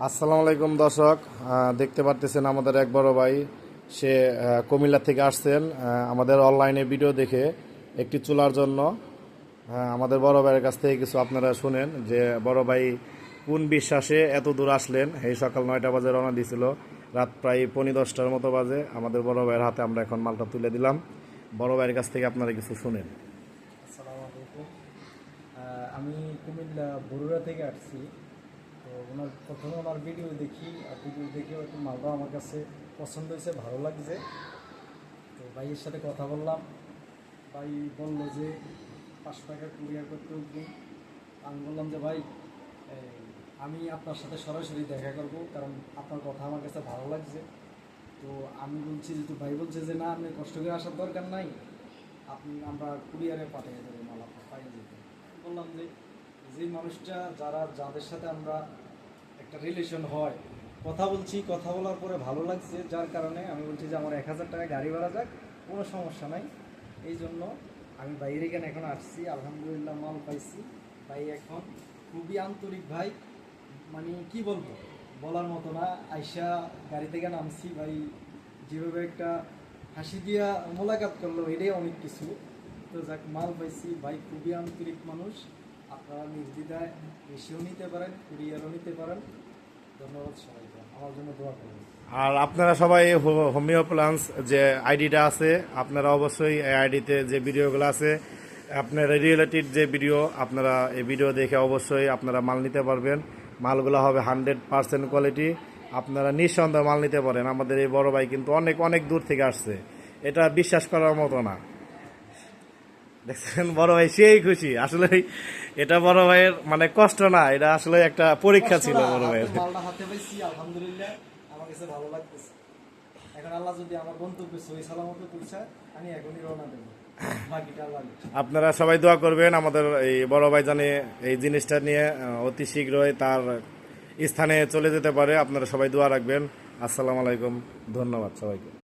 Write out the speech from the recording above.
আসসালামু আলাইকুম দর্শক, দেখতে পারতেছেন আমাদের এক বড় ভাই। সে কুমিল্লা থেকে আসছেন আমাদের অনলাইনে ভিডিও দেখে একটি চুলার জন্য। আমাদের বড় ভাইয়ের কাছ থেকে কিছু আপনারা শুনেন যে বড় ভাই কোন বিশ্বাসে এত দূর আসলেন। এই সকাল 9টা বাজে রওনা দিয়েছিল, রাত প্রায় 10:45 মতো বাজে। আমাদের বড় ভাইয়ের হাতে আমরা এখন মালটা তুলে দিলাম। বড় ভাইয়ের কাছ থেকে আপনারা কিছু শুনেন। আসসালামু আলাইকুম। আমি কুমিল্লা বরুড়া থেকে আসছি। তো প্রথমে ওনার ভিডিও দেখি, আর ভিডিও দেখে একটু মালটা আমার কাছে পছন্দ হয়েছে, ভালো লাগছে। তো ভাইয়ের সাথে কথা বললাম। ভাই বলল যে 5 টাকা কুরিয়ার করতে উঠবে। আমি বললাম যে ভাই, আমি আপনার সাথে সরাসরি দেখা করব, কারণ আপনার কথা আমার কাছে ভালো লাগছে। তো আমি বলছি যে, ভাই বলছে যে না, আপনি কষ্ট করে আসার দরকার নাই, আমরা কুরিয়ারে পাঠিয়ে দেবো, মাল আপনার পাঠিয়ে যেতে। বললাম যে যেই মানুষটা যাদের সাথে আমরা একটা রিলেশন হয়, কথা বলছি, কথা বলার পরে ভালো লাগছে, যার কারণে আমি বলছি যে আমার 1000 টাকা গাড়ি ভাড়া যাক, কোনো সমস্যা নাই। এই জন্য আমি বাইরে এখানে এখন আসছি, আলহামদুলিল্লাহ মাল পাইছি। ভাই এখন খুবই আন্তরিক ভাই, মানে কি বলবো, বলার মতো না। আইসা গাড়ি থেকে নামছি, ভাই যেভাবে একটা হাসি দিয়া মোলাকাত করলো, এটাই অনেক কিছু। তো যাক, মাল পাইছি। ভাই খুবই আন্তরিক মানুষ, আপনারা নির্দ্বিধায় এসেও নিতে পারেন, কুরিয়ারও নিতে পারেন। ধন্যবাদ সবাইকে, আমার জন্য দোয়া করবেন। আর আপনারা সবাই হোমিও প্লান্স যে আইডিটা আছে, আপনারা অবশ্যই এই আইডিতে যে ভিডিওগুলো আছে, আপনার রিলেটেড যে ভিডিও, আপনারা এই ভিডিও দেখে অবশ্যই আপনারা মাল নিতে পারবেন। মালগুলো হবে 100% কোয়ালিটি। আপনারা নিঃসন্দেহে মাল নিতে পারেন। আমাদের এই বড় ভাই কিন্তু অনেক অনেক দূর থেকে আসছে, এটা বিশ্বাস করার মতো না। দেখছেন, বড় ভাই সেই খুশি। আসলে এটা বড় ভাইয়ের মানে কষ্ট না, এটা আসলে একটা পরীক্ষা ছিল বড় ভাইয়ের। মালটা হাতে পাইছি, আলহামদুলিল্লাহ আমার কাছে ভালো লাগতেছে। এখন আল্লাহ যদি আমার গন্তব্যে সহি সালামত পৌঁছায়, আমি এখনই রওনা দেবো, বাকিটা আল্লাহ। আপনারা সবাই দোয়া করবেন আমাদের এই বড় ভাই জানে এই জিনিসটা নিয়ে অতি শীঘ্রই তার স্থানে চলে যেতে পারে। আপনারা সবাই দোয়া রাখবেন। আসসালামু আলাইকুম, ধন্যবাদ সবাইকে।